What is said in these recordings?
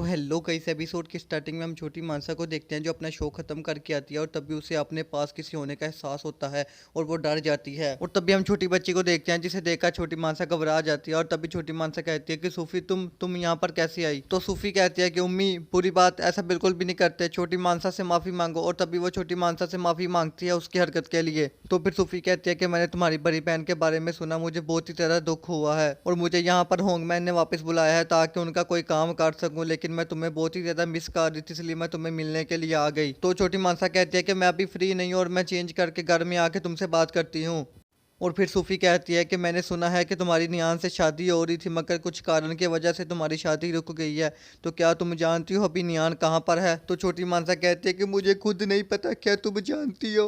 Hello guys, episode की starting में हम छोटी मानसा को देखते हैं जो अपना शो खत्म करके आती है और तभी उसे अपने पास किसी होने का एहसास होता है और वो डर जाती है। और तभी हम छोटी बच्ची को देखते हैं जिसे देखकर छोटी मानसा घबरा जाती है और तभी छोटी मानसा कहती है कि सूफी तुम यहाँ पर कैसे आई। तो सूफी कहती है कि उम्मी बुरी बात ऐसा बिल्कुल भी नहीं करते, छोटी मानसा से माफी मांगो। और तभी वो छोटी मानसा से माफी मांगती है उसकी हरकत के लिए। तो फिर सूफी कहती है कि मैंने तुम्हारी बड़ी बहन के बारे में सुना, मुझे बहुत ही ज्यादा दुख हुआ है और मुझे यहाँ पर होंगमैन ने वापस बुलाया है ताकि उनका कोई काम कर सकूं, लेकिन मैं तुम्हें बहुत ही ज्यादा मिस कर रही थी इसलिए मैं तुम्हें मिलने के लिए आ गई। तो छोटी मानसा कहती है कि मैं अभी फ्री नहीं हूँ और मैं चेंज करके घर में आके तुमसे बात करती हूँ। और फिर सूफी कहती है कि मैंने सुना है कि तुम्हारी नियान से शादी हो रही थी मगर कुछ कारण की वजह से तुम्हारी शादी रुक गई है, तो क्या तुम जानती हो अभी नियान कहाँ पर है। तो छोटी मानसा कहती है कि मुझे खुद नहीं पता, क्या तुम जानती हो।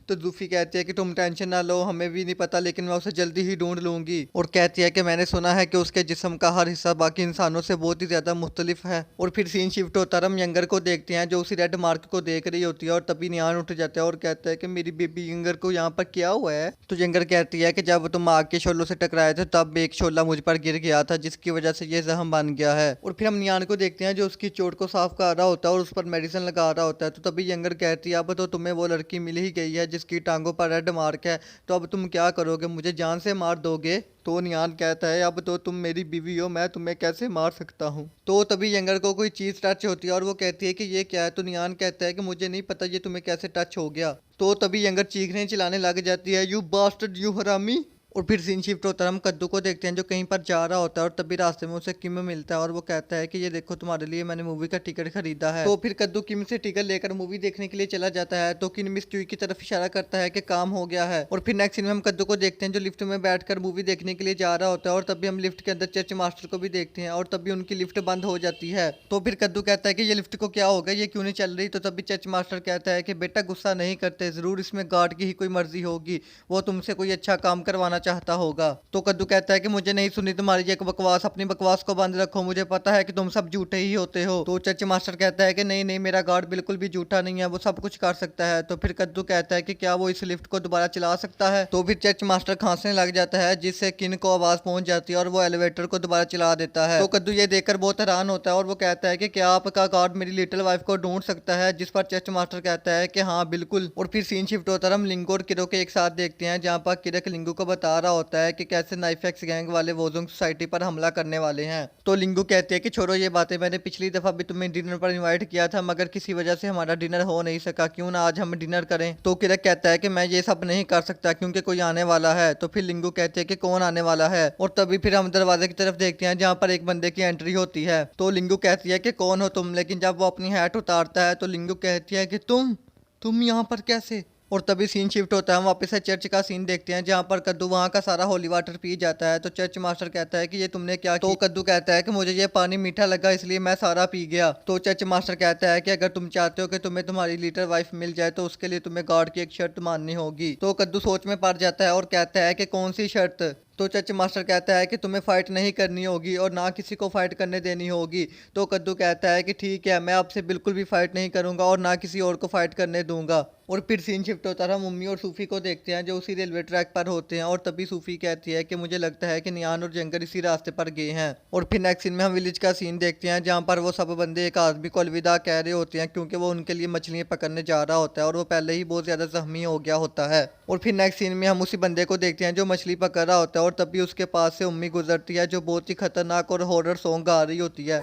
तो सूफी कहती है कि तुम टेंशन ना लो, हमें भी नहीं पता लेकिन मैं उसे जल्दी ही ढूंढ लूंगी। और कहती है कि मैंने सुना है कि उसके जिस्म का हर हिस्सा बाकी इंसानों से बहुत ही ज्यादा मुख्तलिफ है। और फिर सीन शिफ्ट होता है, हम यंगर को देखते हैं जो उसी रेड मार्क को देख रही होती है और तभी नियान उठ जाता है और कहता है कि मेरी बेबी यंगर को यहाँ पर क्या हुआ है। तो यंगर कहती है कि जब तुम आग के शोलों से टकराए थे तब एक शोला मुझ पर गिर गया था जिसकी वजह से ये जख्म बन गया है। और फिर हम नियान को देखते हैं जो उसकी चोट को साफ कर रहा होता है और उस पर मेडिसिन लगा रहा होता है। तो तभी यंगर कहती है अब तो तुम्हें वो लड़की मिल ही गई है जिसकी टांगों पर रेड मार्क है, तो अब तुम क्या करोगे, मुझे जान से मार दोगे। तो नियान कहता है अब तो तुम मेरी बीवी हो, मैं तुम्हें कैसे मार सकता हूँ। तो तभी यंगर को कोई चीज टच होती है और वो कहती है कि ये क्या है। तो नियान कहता है कि मुझे नहीं पता ये तुम्हें कैसे टच हो गया। तो तभी यंगर चीखने चिल्लाने लग जाती है, यू बास्टर्ड, यू हरामी। और फिर सीन शिफ्ट होता है, हम कद्दू को देखते हैं जो कहीं पर जा रहा होता है और तभी रास्ते में उसे किम मिलता है और वो कहता है कि ये देखो तुम्हारे लिए मैंने मूवी का टिकट खरीदा है। तो फिर कद्दू किम से टिकट लेकर मूवी देखने के लिए चला जाता है। तो किन मिस च्यूई की तरफ इशारा करता है कि काम हो गया है। और फिर नेक्स्ट सीन में हम कद्दू को देखते हैं जो लिफ्ट में बैठकर मूवी देखने के लिए जा रहा होता है और तभी हम लिफ्ट के अंदर चर्च मास्टर को भी देखते हैं और तभी उनकी लिफ्ट बंद हो जाती है। तो फिर कद्दू कहता है कि ये लिफ्ट को क्या हो गया, ये क्यों नहीं चल रही। तो तभी चर्च मास्टर कहता है कि बेटा गुस्सा नहीं करते, जरूर इसमें गार्ड की ही कोई मर्जी होगी, वो तुमसे कोई अच्छा काम करवाना चाहता होगा। तो कद्दू कहता है कि मुझे नहीं सुनी तुम्हारी ये बकवास, अपनी बकवास को बंद रखो, मुझे पता है कि तुम सब झूठे ही होते हो। तो चर्च मास्टर कहता है कि नहीं नहीं, मेरा गार्ड बिल्कुल भी झूठा नहीं है, वो सब कुछ कर सकता है। तो फिर कद्दू कहता है कि क्या वो इस लिफ्ट को दोबारा चला सकता है। तो फिर चर्च मास्टर खांसने लग जाता है जिससे किन को आवाज पहुंच जाती है और वो एलिवेटर को दोबारा चला देता है। तो कद्दू ये देखकर बहुत हैरान होता है और वो कहता है कि क्या आपका गार्ड मेरी लिटिल वाइफ को ढूंढ सकता है, जिस पर चर्च मास्टर कहता है कि हाँ बिल्कुल। और फिर सीन शिफ्ट होता है, हम लिंगो और किरो के एक साथ देखते हैं जहाँ पर किरक लिंगू को बता रहा होता है कि कैसे नाइफेक्स गैंग वाले वोजोंग सोसाइटी पर हमला करने वाले हैं। तो लिंगू कहती है कि छोड़ो ये बातें, मैंने पिछली दफा भी तुम्हें डिनर पर इनवाइट किया था मगर किसी वजह से हमारा डिनर हो नहीं सका, क्यों ना आज हम डिनर करें। तो किरक कहता है कि मैं ये सब नहीं कर सकता क्योंकि कोई आने वाला है। तो फिर लिंगू कहती है कि कौन आने वाला है। और तभी फिर हम दरवाजे की तरफ देखते हैं जहाँ पर एक बंदे की एंट्री होती है। तो लिंगू कहती है कि कौन हो तुम, लेकिन जब वो अपनी हैट उतारता है तो लिंगू कहती है कि तुम यहाँ पर कैसे। और तभी सीन शिफ्ट होता है, हम वापस से चर्च का सीन देखते हैं जहाँ पर कद्दू वहाँ का सारा होली वाटर पी जाता है। तो चर्च मास्टर कहता है कि ये तुमने क्या किया। तो कद्दू कहता है कि मुझे ये पानी मीठा लगा इसलिए मैं सारा पी गया। तो चर्च मास्टर कहता है कि अगर तुम चाहते हो कि तुम्हें तुम्हारी लिटिल वाइफ मिल जाए तो उसके लिए तुम्हें गॉड की एक शर्त माननी होगी। तो कद्दू सोच में पड़ जाता है और कहता है कि कौन सी शर्त। तो चर्च मास्टर कहता है कि तुम्हें फाइट नहीं करनी होगी और ना किसी को फाइट करने देनी होगी। तो कद्दू कहता है कि ठीक है, मैं आपसे बिल्कुल भी फाइट नहीं करूंगा और ना किसी और को फाइट करने दूंगा। और फिर सीन शिफ्ट होता है, मम्मी और सूफी को देखते हैं जो उसी रेलवे ट्रैक पर होते हैं और तभी सूफी कहती है कि मुझे लगता है कि नियान और जंगर इसी रास्ते पर गए हैं। और फिर नेक्स्ट सीन में हम विलेज का सीन देखते हैं जहाँ पर वो सब बंदे एक आदमी को अलविदा कह रहे होते हैं क्योंकि वो उनके लिए मछलियाँ पकड़ने जा रहा होता है और वो पहले ही बहुत ज्यादा जख्मी हो गया होता है। और फिर नेक्स्ट सीन में हम उसी बंदे को देखते हैं जो मछली पकड़ रहा होता है और तभी उसके पास से उम्मी गुजरती है जो बहुत ही खतरनाक और हॉरर सॉन्ग गा रही होती है।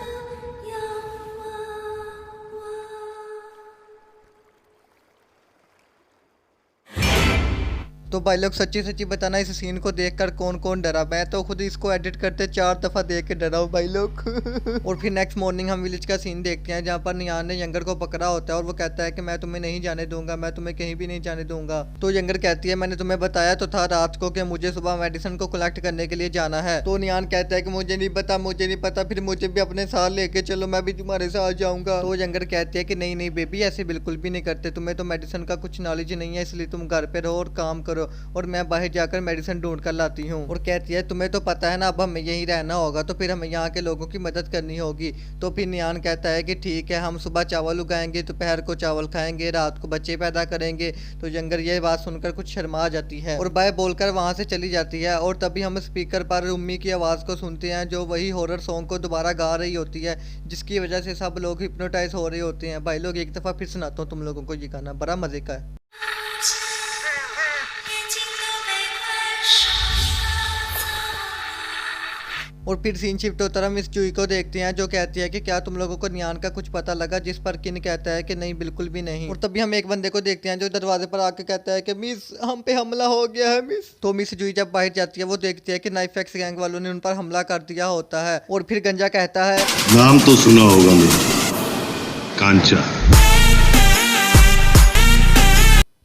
तो भाई लोग सच्ची सच्ची बताना, इस सीन को देखकर कौन कौन डरा। मैं तो खुद इसको एडिट करते 4 दफा देख के डरा हूँ भाई लोग। और फिर नेक्स्ट मॉर्निंग हम विलेज का सीन देखते हैं जहाँ पर नियान ने यंगर को पकड़ा होता है और वो कहता है कि मैं तुम्हें नहीं जाने दूंगा, मैं तुम्हें कहीं भी नहीं जाने दूंगा। तो यंगर कहती है मैंने तुम्हें बताया तो था रात को कि मुझे सुबह मेडिसिन को कलेक्ट करने के लिए जाना है। तो नियान कहता है कि मुझे नहीं पता, मुझे नहीं पता, फिर मुझे भी अपने साथ लेके चलो, मैं भी तुम्हारे साथ जाऊंगा। तो यंगर कहती है कि नहीं नहीं बेबी, ऐसे बिल्कुल भी नहीं करते, तुम्हें तो मेडिसिन का कुछ नॉलेज नहीं है इसलिए तुम घर पे रहो और काम करो। करो और मैं बाहर जाकर मेडिसिन ढूंढ कर लाती हूँ। और कहती है तुम्हें तो पता है ना अब हमें यहीं रहना होगा, तो फिर हमें यहाँ के लोगों की मदद करनी होगी। तो फिर नियान कहता है कि ठीक है, हम सुबह चावल उगाएंगे, दोपहर को चावल खाएंगे, रात को बच्चे पैदा करेंगे। तो जंगल ये बात सुनकर कुछ शर्मा जाती है और बाय बोलकर वहाँ से चली जाती है। और तभी हम स्पीकर पर उम्मी की आवाज़ को सुनते हैं जो वही हॉरर सॉन्ग को दोबारा गा रही होती है, जिसकी वजह से सब लोग हिप्नोटाइज हो रहे होते हैं। भाई लोग एक दफ़ा फिर सुनाता हूँ तुम लोगों को, ये गाना बड़ा मज़े का है। और फिर सीन शिफ्ट होता है, हम इस जूही को देखते हैं जो कहती है कि क्या तुम लोगों को नियान का कुछ पता लगा, जिस पर किन कहता है कि नहीं बिल्कुल भी नहीं। और तभी हम एक बंदे को देखते हैं जो दरवाजे पर आके कहता है कि मिस हम पे हमला हो गया है मिस। तो मिस जूही जब बाहर जाती है वो देखती है कि नाइफ एक्स गैंग वालों ने उन पर हमला कर दिया होता है। और फिर गंजा कहता है नाम तो सुना होगा मेरा, कांचा।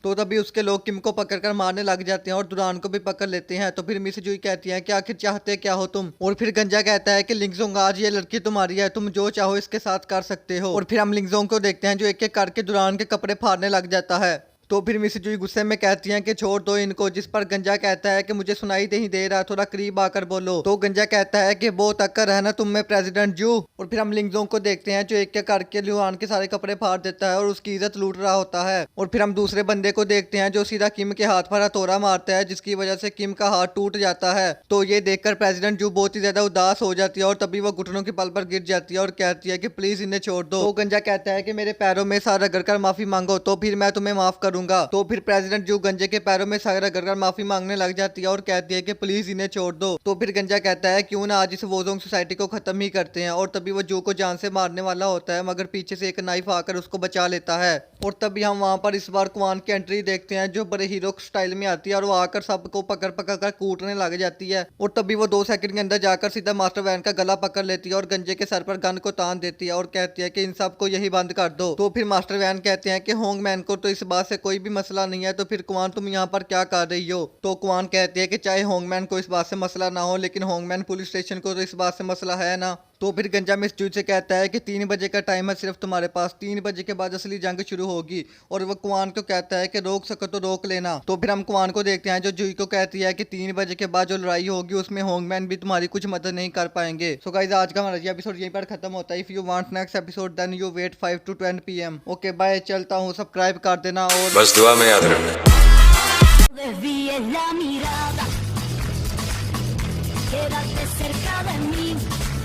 तो तभी उसके लोग किम को पकड़कर मारने लग जाते हैं और दुरान को भी पकड़ लेते हैं। तो फिर मिस जूही कहती है कि आखिर चाहते क्या हो तुम। और फिर गंजा कहता है कि लिंगजोंग आज ये लड़की तुम्हारी है, तुम जो चाहो इसके साथ कर सकते हो। और फिर हम लिंगजोंग को देखते हैं जो एक एक करके दुरान के कपड़े फाड़ने लग जाता है। तो फिर मिस जूही गुस्से में कहती हैं कि छोड़ दो इनको, जिस पर गंजा कहता है कि मुझे सुनाई नहीं दे रहा, थोड़ा करीब आकर बोलो। तो गंजा कहता है कि वो तक्कर है ना तुम में प्रेसिडेंट जू। और फिर हम लिंगजोंग को देखते हैं जो एक एक करके लुआन के सारे कपड़े फाड़ देता है और उसकी इज्जत लूट रहा होता है। और फिर हम दूसरे बंदे को देखते हैं जो सीधा किम के हाथ पर हथौड़ा मारता है, जिसकी वजह से किम का हाथ टूट जाता है। तो ये देखकर प्रेसिडेंट जू बहुत ही ज्यादा उदास हो जाती है और तभी वो घुटनों के बल पर गिर जाती है और कहती है कि प्लीज इन्हें छोड़ दो। तो गंजा कहता है कि मेरे पैरों में सर रगड़कर माफी मांगो तो फिर मैं तुम्हें माफ करूंगा। तो फिर प्रेसिडेंट जू गंजे के पैरों में सर रगड़कर माफी मांगने लग जाती है और कहती है कि प्लीज इन्हें छोड़ दो। तो फिर गंजा कहता है क्यों ना आज इस वोजोंग सोसाइटी को खत्म ही करते हैं। और तभी वो जू को जान से मारने वाला होता है, मगर पीछे से एक नाइफ आकर उसको बचा लेता है। और तभी हम वहां पर इस बार कुआन की एंट्री देखते हैं जो बड़े हीरो स्टाइल में आती है और वो आकर सबको पकड़ पकड़ कर कूटने लग जाती है। और तभी वो 2 सेकंड के अंदर जाकर सीधा मास्टर वैन का गला पकड़ लेती है और गंजे के सर पर गन को तान देती है और कहती है कि इन सबको यही बंद कर दो। तो फिर मास्टर वैन कहते हैं कि होंग मैन को तो इस बात से कोई भी मसला नहीं है, तो फिर कुआन तुम यहाँ पर क्या कर रही हो। तो कुआन कहती है कि चाहे होंगमैन को इस बात से मसला ना हो, लेकिन होंगमैन पुलिस स्टेशन को तो इस बात से मसला है ना। तो फिर गंजा मिस जूही से कहता है कि 3 बजे का टाइम है सिर्फ तुम्हारे पास, 3 बजे के बाद असली जंग शुरू होगी। और वो कुआन को कहता है कि रोक सको तो रोक लेना। तो फिर हम कुआन को देखते हैं जो जूही को कहती है कि 3 बजे के बाद जो लड़ाई होगी उसमें होंगमैन भी तुम्हारी कुछ मदद नहीं कर पाएंगे। सो गाइस आज का हमारा ये एपिसोड यहीं पर खत्म होता है। If you want next episode then you wait 5 to 10 PM। Okay bye, चलता हूँ, सब्सक्राइब कर देना और बस दुआ में याद रखना। Desvíe la mirada, quédate cerca de mí.